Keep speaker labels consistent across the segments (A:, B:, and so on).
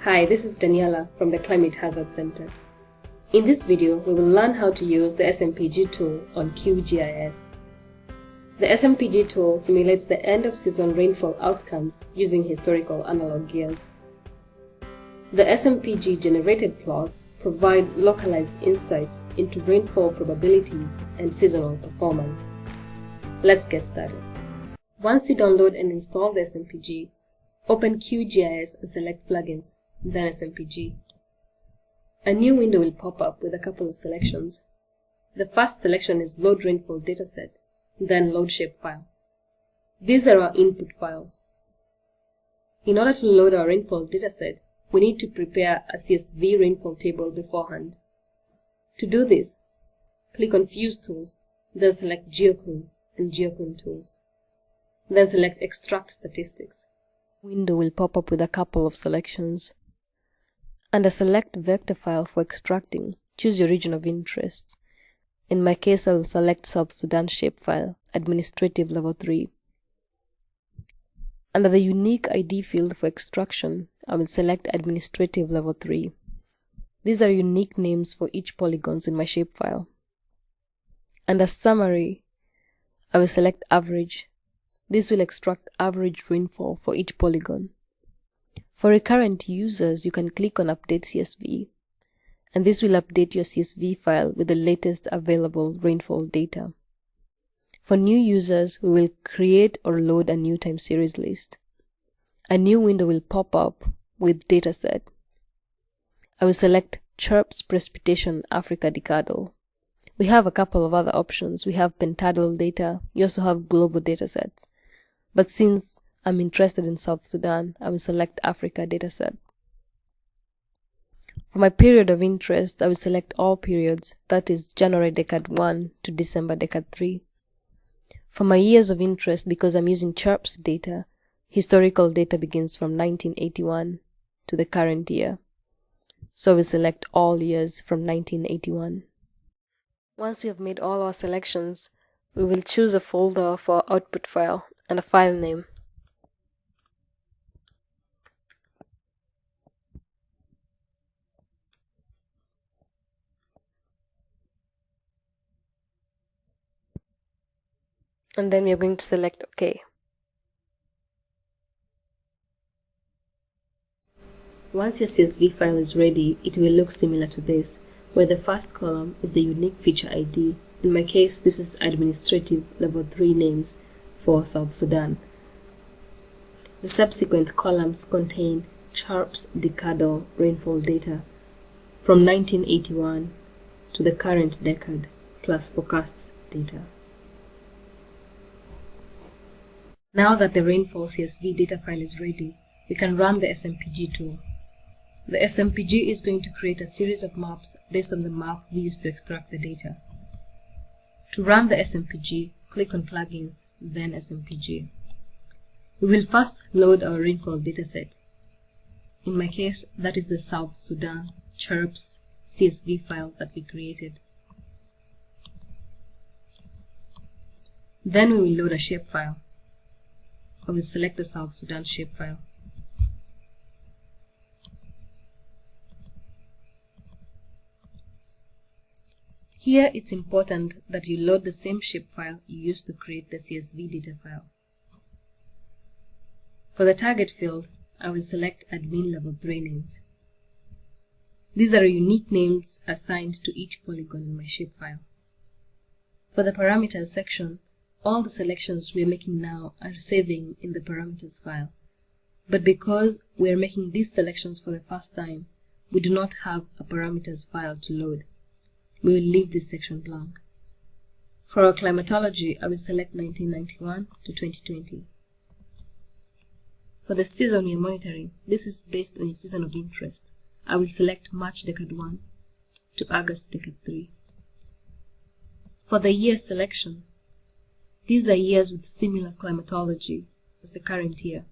A: Hi, this is Daniela from the Climate Hazard Center. In this video, we will learn how to use the SMPG tool on QGIS. The SMPG tool simulates the end-of-season rainfall outcomes using historical analog years. The SMPG generated plots provide localized insights into rainfall probabilities and seasonal performance. Let's get started. Once you download and install the SMPG, open QGIS and select Plugins, then SMPG. A new window will pop up with a couple of selections. The first selection is Load Rainfall Dataset, then Load Shapefile. These are our input files. In order to load our rainfall dataset, we need to prepare a CSV rainfall table beforehand. To do this, click on Fuse Tools, then select GeoClone and GeoClone Tools. Then select Extract Statistics.
B: Window will pop up with a couple of selections. Under Select Vector File for extracting, choose your region of interest. In my case, I will select South Sudan Shapefile, Administrative Level 3. Under the Unique ID field for extraction, I will select Administrative Level 3. These are unique names for each polygons in my shapefile. Under Summary, I will select Average. This will extract average rainfall for each polygon. For recurrent users, you can click on Update CSV, and this will update your CSV file with the latest available rainfall data. For new users, we will create or load a new time series list. A new window will pop up with Dataset. I will select Chirps Precipitation Africa Decadal. We have a couple of other options. We have pentadal data. You also have global datasets. But since I'm interested in South Sudan, I will select Africa dataset. For my period of interest, I will select all periods, that is January Decade 1 to December Decade 3. For my years of interest, because I'm using Chirps data, historical data begins from 1981 to the current year. So we select all years from 1981. Once we have made all our selections, we will choose a folder for our output file and a file name. And then we are going to select OK.
A: Once your CSV file is ready, it will look similar to this, where the first column is the unique feature ID. In my case, this is Administrative Level 3 names for South Sudan. The subsequent columns contain Chirps decadal rainfall data from 1981 to the current decade, plus forecast data. Now that the rainfall CSV data file is ready, we can run the SMPG tool. The SMPG is going to create a series of maps based on the map we used to extract the data. To run the SMPG, click on Plugins, then SMPG. We will first load our rainfall dataset. In my case, that is the South Sudan Chirps CSV file that we created. Then we will load a shapefile. I will select the South Sudan shapefile. Here it's important that you load the same shapefile you used to create the CSV data file. For the target field, I will select Admin Level 3 names. These are unique names assigned to each polygon in my shapefile. For the parameters section, all the selections we are making now are saving in the parameters file. But because we are making these selections for the first time, we do not have a parameters file to load. We will leave this section blank. For our climatology, I will select 1991 to 2020. For the season we are monitoring, this is based on your season of interest. I will select March Decade 1 to August Decade 3. For the year selection, these are years with similar climatology as the current year.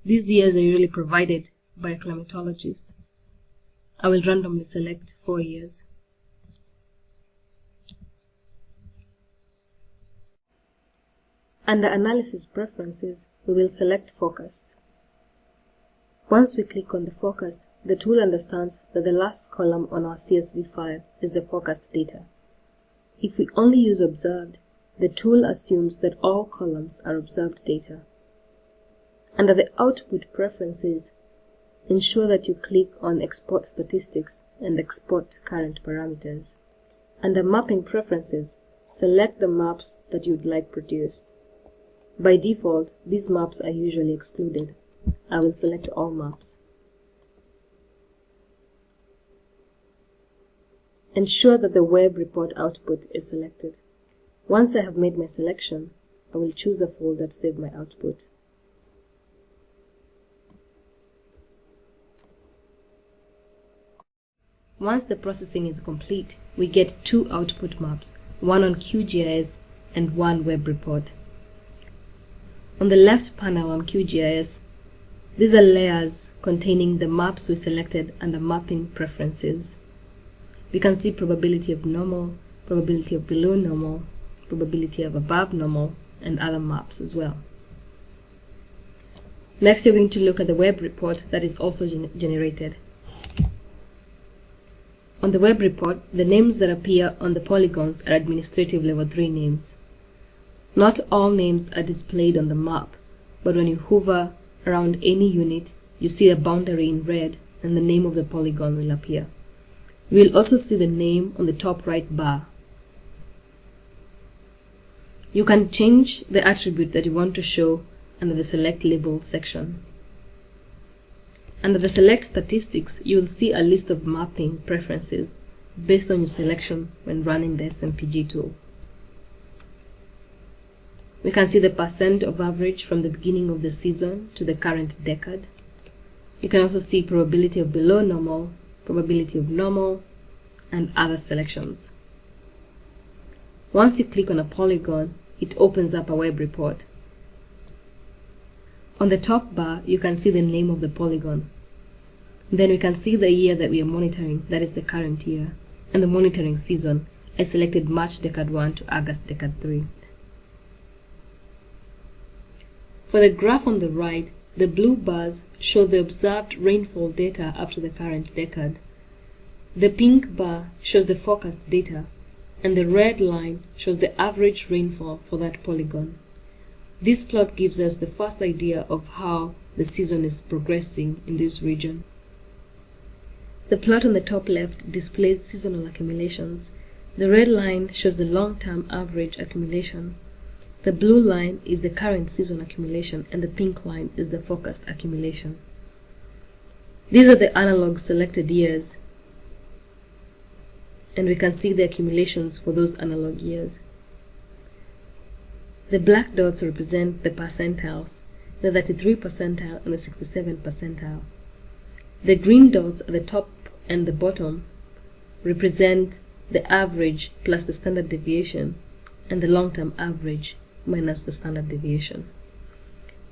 A: These years are usually provided by a climatologist. I will randomly select 4 years. Under Analysis Preferences, we will select Forecast. Once we click on the forecast, the tool understands that the last column on our CSV file is the forecast data. If we only use observed, the tool assumes that all columns are observed data. Under the Output Preferences, ensure that you click on Export Statistics and Export Current Parameters. Under Mapping Preferences, select the maps that you would like produced. By default, these maps are usually excluded. I will select all maps. Ensure that the web report output is selected. Once I have made my selection, I will choose a folder to save my output. Once the processing is complete, we get two output maps, one on QGIS and one web report. On the left panel on QGIS, these are layers containing the maps we selected under Mapping Preferences. We can see probability of normal, probability of below normal, probability of above normal, and other maps as well. Next, we're going to look at the web report that is also generated. On the web report, the names that appear on the polygons are administrative level 3 names. Not all names are displayed on the map, but when you hover around any unit, you see a boundary in red and the name of the polygon will appear. You will also see the name on the top right bar. You can change the attribute that you want to show under the Select Label section. Under the Select Statistics, you will see a list of mapping preferences based on your selection when running the SMPG tool. We can see the percent of average from the beginning of the season to the current decade. You can also see probability of below normal, probability of normal, and other selections. Once you click on a polygon, it opens up a web report. On the top bar, you can see the name of the polygon. Then we can see the year that we are monitoring, that is the current year, and the monitoring season. I selected March Decade 1 to August Decade 3. For the graph on the right, the blue bars show the observed rainfall data up to the current decade. The pink bar shows the forecast data, and the red line shows the average rainfall for that polygon. This plot gives us the first idea of how the season is progressing in this region. The plot on the top left displays seasonal accumulations. The red line shows the long-term average accumulation. The blue line is the current season accumulation, and the pink line is the forecast accumulation. These are the analog selected years, and we can see the accumulations for those analog years. The black dots represent the percentiles, the 33 percentile and the 67 percentile. The green dots at the top and the bottom represent the average plus the standard deviation, and the long-term average minus the standard deviation.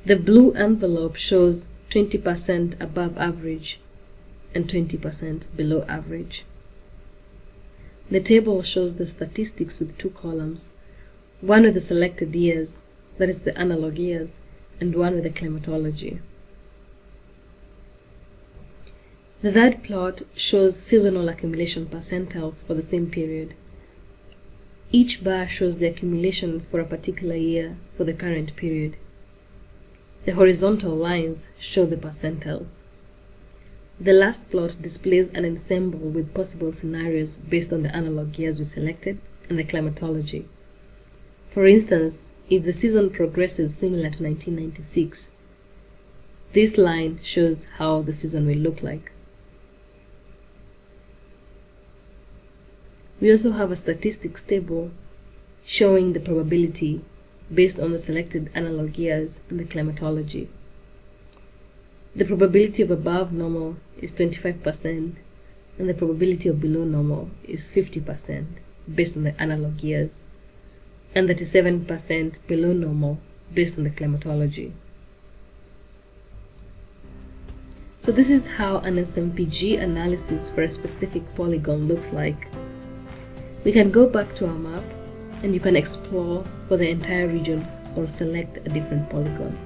A: The blue envelope shows 20% above average and 20% below average. The table shows the statistics with two columns, one with the selected years, that is the analog years, and one with the climatology. The third plot shows seasonal accumulation percentiles for the same period. Each bar shows the accumulation for a particular year for the current period. The horizontal lines show the percentiles. The last plot displays an ensemble with possible scenarios based on the analog years we selected and the climatology. For instance, if the season progresses similar to 1996, this line shows how the season will look like. We also have a statistics table showing the probability based on the selected analog years and the climatology. The probability of above normal is 25%, and the probability of below normal is 50% based on the analog years, and 37% below normal based on the climatology. So this is how an SMPG analysis for a specific polygon looks like. We can go back to our map, and you can explore for the entire region or select a different polygon.